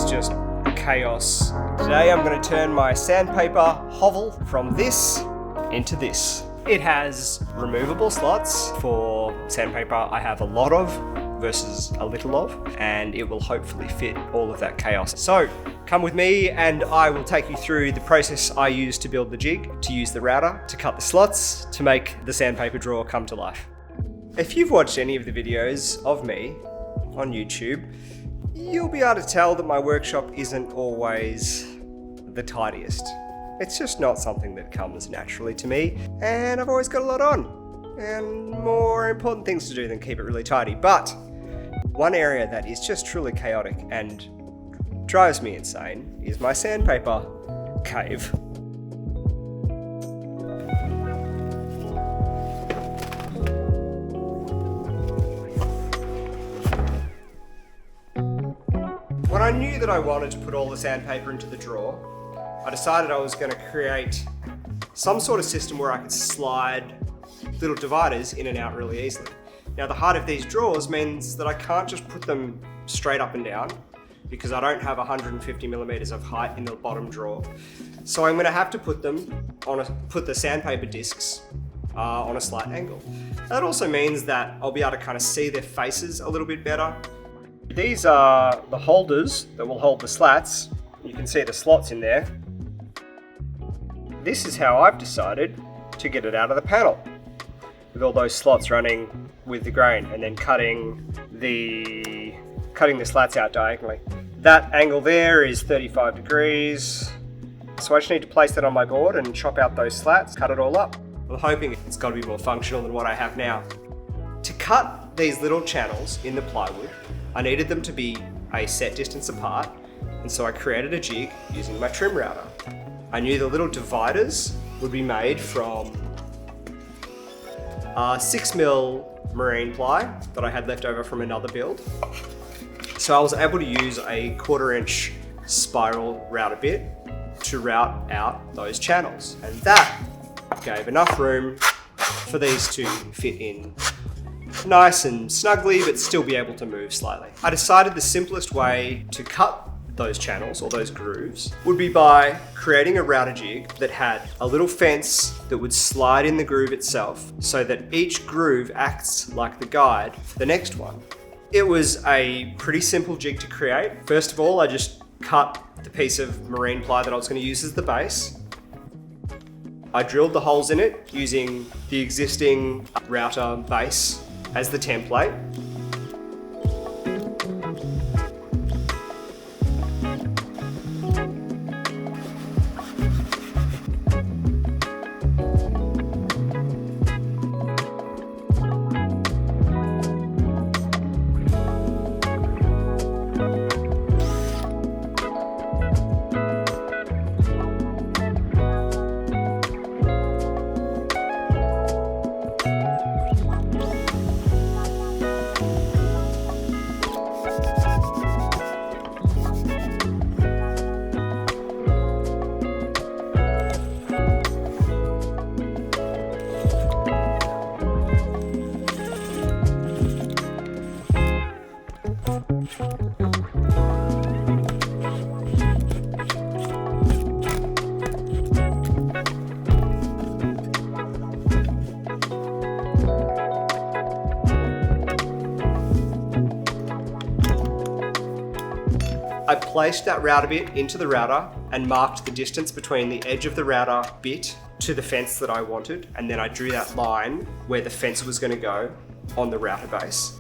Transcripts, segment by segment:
is just chaos. Today I'm going to turn my sandpaper hovel from this into this. It has removable slots for sandpaper I have a lot of versus a little of, and it will hopefully fit all of that chaos. So come with me and I will take you through the process I use to build the jig, to use the router, to cut the slots, to make the sandpaper drawer come to life. If you've watched any of the videos of me on YouTube, you'll be able to tell that my workshop isn't always the tidiest. It's just not something that comes naturally to me, and I've always got a lot on and more important things to do than keep it really tidy. But one area that is just truly chaotic and drives me insane is my sandpaper cave. When I knew that I wanted to put all the sandpaper into the drawer, I decided I was going to create some sort of system where I could slide little dividers in and out really easily. Now the height of these drawers means that I can't just put them straight up and down because I don't have 150 millimeters of height in the bottom drawer. So I'm going to have to put the sandpaper discs on a slight angle. That also means that I'll be able to kind of see their faces a little bit better. These are the holders that will hold the slats. You can see the slots in there. This is how I've decided to get it out of the panel, with all those slots running with the grain and then cutting the slats out diagonally. That angle there is 35 degrees. So I just need to place that on my board and chop out those slats, cut it all up. I'm hoping it's got to be more functional than what I have now. To cut these little channels in the plywood, I needed them to be a set distance apart, and so I created a jig using my trim router. I knew the little dividers would be made from 6mm marine ply that I had left over from another build. So I was able to use a 1/4" spiral router bit to route out those channels, and that gave enough room for these to fit in nice and snugly, but still be able to move slightly. I decided the simplest way to cut those channels or those grooves would be by creating a router jig that had a little fence that would slide in the groove itself so that each groove acts like the guide for the next one. It was a pretty simple jig to create. First of all, I just cut the piece of marine ply that I was going to use as the base. I drilled the holes in it using the existing router base as the template. I placed that router bit into the router and marked the distance between the edge of the router bit to the fence that I wanted, and then I drew that line where the fence was going to go on the router base.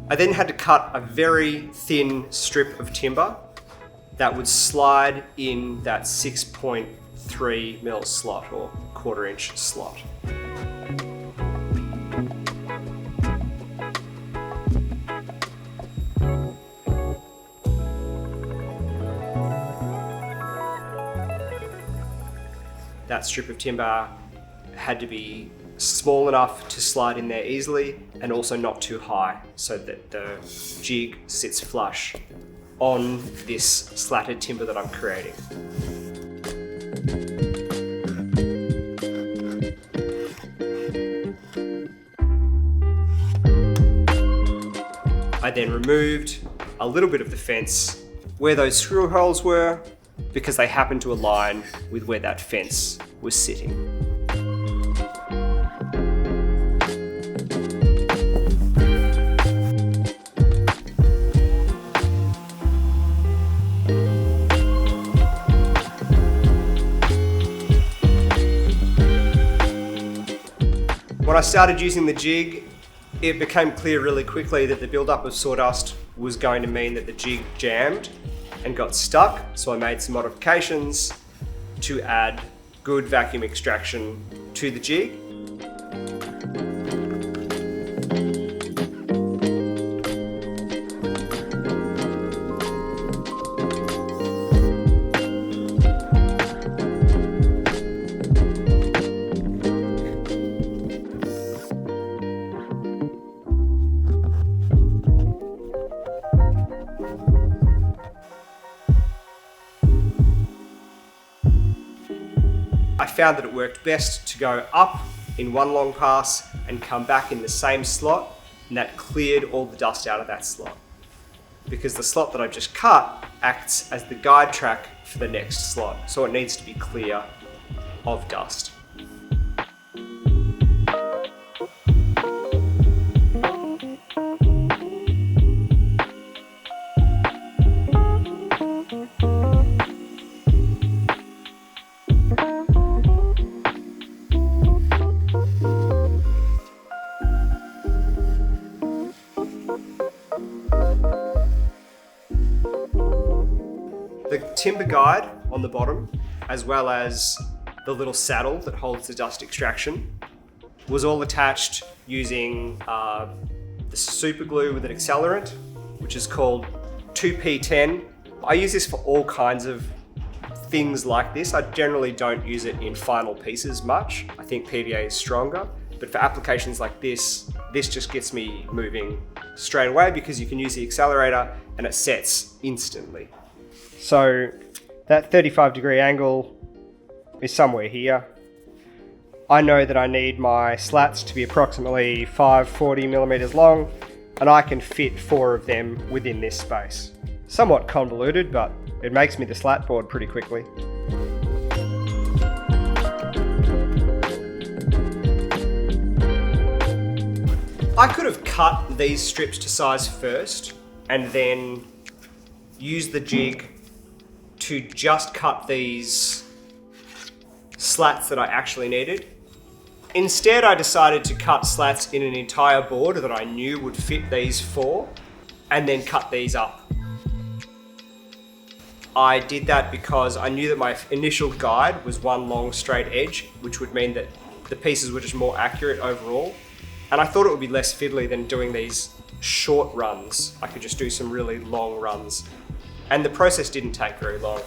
I then had to cut a very thin strip of timber that would slide in that 6.3mm slot or 1/4" slot. That strip of timber had to be small enough to slide in there easily and also not too high so that the jig sits flush on this slatted timber that I'm creating. I I then removed a little bit of the fence where those screw holes were because they happened to align with where that fence was sitting. When I started using the jig, it became clear really quickly that the buildup of sawdust was going to mean that the jig jammed and got stuck, so I made some modifications to add good vacuum extraction to the jig. I found that it worked best to go up in one long pass and come back in the same slot, and that cleared all the dust out of that slot. Because the slot that I just cut acts as the guide track for the next slot, so it needs to be clear of dust. The timber guide on the bottom, as well as the little saddle that holds the dust extraction, was all attached using the super glue with an accelerant, which is called 2P10. I use this for all kinds of things like this. I generally don't use it in final pieces much. I think PVA is stronger, but for applications like this just gets me moving straight away because you can use the accelerator and it sets instantly. So that 35-degree angle is somewhere here. I know that I need my slats to be approximately 540 millimeters long, and I can fit 4 of them within this space. Somewhat convoluted, but it makes me the slat board pretty quickly. I could have cut these strips to size first and then used the jig to just cut these slats that I actually needed. Instead, I decided to cut slats in an entire board that I knew would fit these 4 and then cut these up. I did that because I knew that my initial guide was one long straight edge, which would mean that the pieces were just more accurate overall. And I thought it would be less fiddly than doing these short runs. I could just do some really long runs. And the process didn't take very long.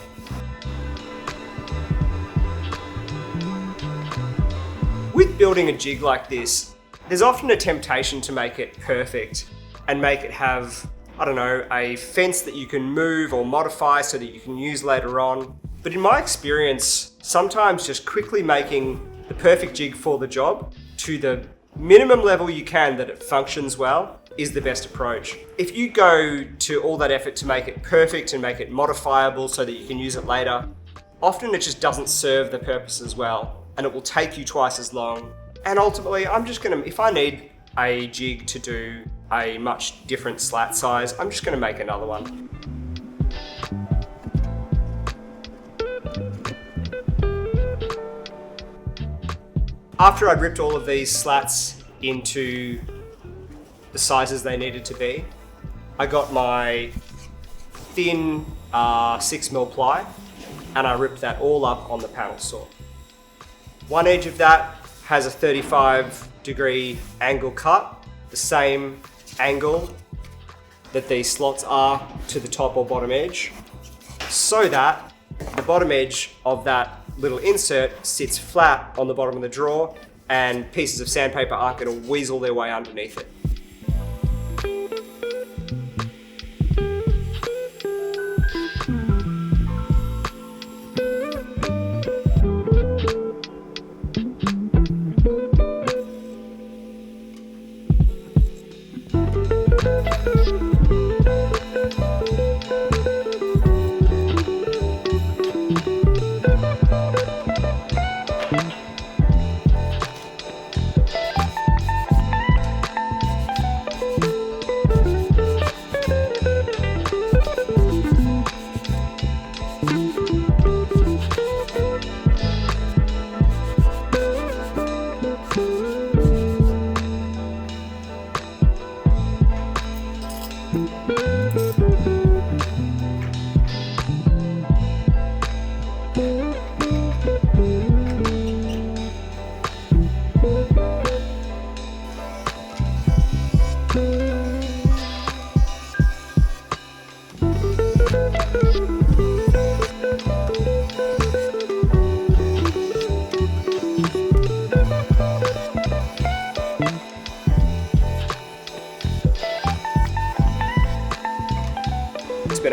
With building a jig like this, there's often a temptation to make it perfect and make it have, I don't know, a fence that you can move or modify so that you can use later on. But in my experience, sometimes just quickly making the perfect jig for the job to the minimum level you can that it functions well is the best approach. If you go to all that effort to make it perfect and make it modifiable so that you can use it later, often it just doesn't serve the purpose as well, and it will take you twice as long. And ultimately, if I need a jig to do a much different slat size, I'm just gonna make another one. After I'd ripped all of these slats into the sizes they needed to be, I got my thin 6mm ply and I ripped that all up on the panel saw. One edge of that has a 35-degree angle cut, the same angle that these slots are to the top or bottom edge, so that the bottom edge of that little insert sits flat on the bottom of the drawer and pieces of sandpaper aren't going to weasel their way underneath it.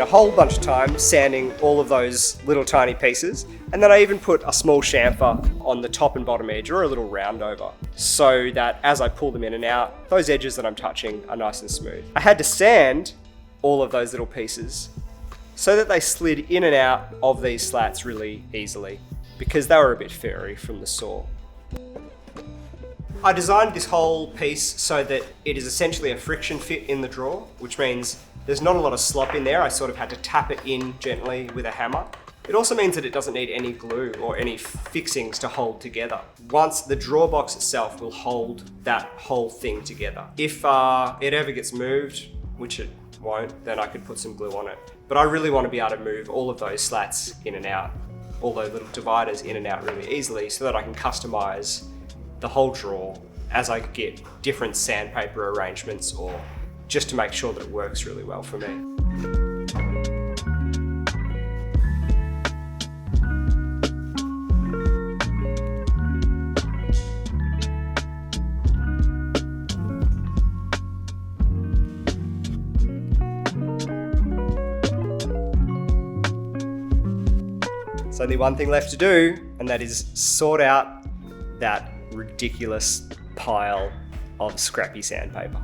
spent a whole bunch of time sanding all of those little tiny pieces, and then I even put a small chamfer on the top and bottom edge, or a little round over, so that as I pull them in and out, those edges that I'm touching are nice and smooth. I had to sand all of those little pieces so that they slid in and out of these slats really easily, because they were a bit furry from the saw. I designed this whole piece so that it is essentially a friction fit in the drawer, which means there's not a lot of slop in there. I sort of had to tap it in gently with a hammer. It also means that it doesn't need any glue or any fixings to hold together. Once the drawer box itself will hold that whole thing together. If it ever gets moved, which it won't, then I could put some glue on it. But I really want to be able to move all of those slats in and out, all those little dividers in and out really easily, so that I can customize the whole drawer as I get different sandpaper arrangements, or just to make sure that it works really well for me. There's only one thing left to do, and that is sort out that ridiculous pile of scrappy sandpaper.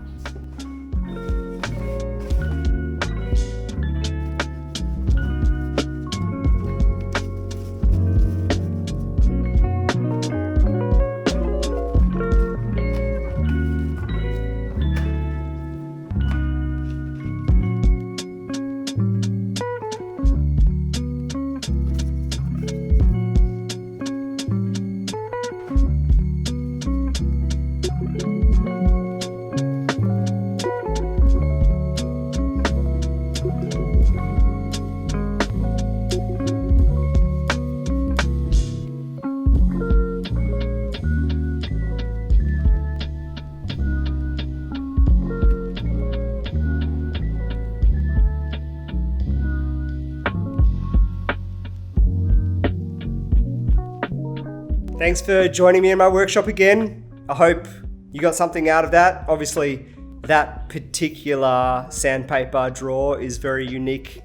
Thanks for joining me in my workshop again. I hope you got something out of that. Obviously, that particular sandpaper drawer is very unique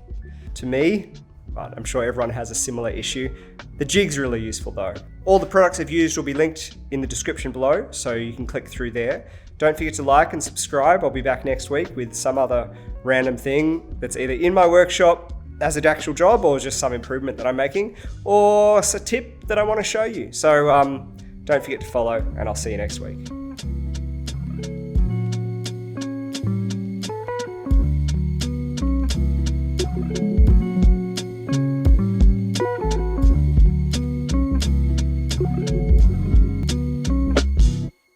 to me, but I'm sure everyone has a similar issue. The jig's really useful though. All the products I've used will be linked in the description below, so you can click through there. Don't forget to like and subscribe. I'll be back next week with some other random thing that's either in my workshop as an actual job, or just some improvement that I'm making, or a tip that I want to show you. So don't forget to follow, and I'll see you next week.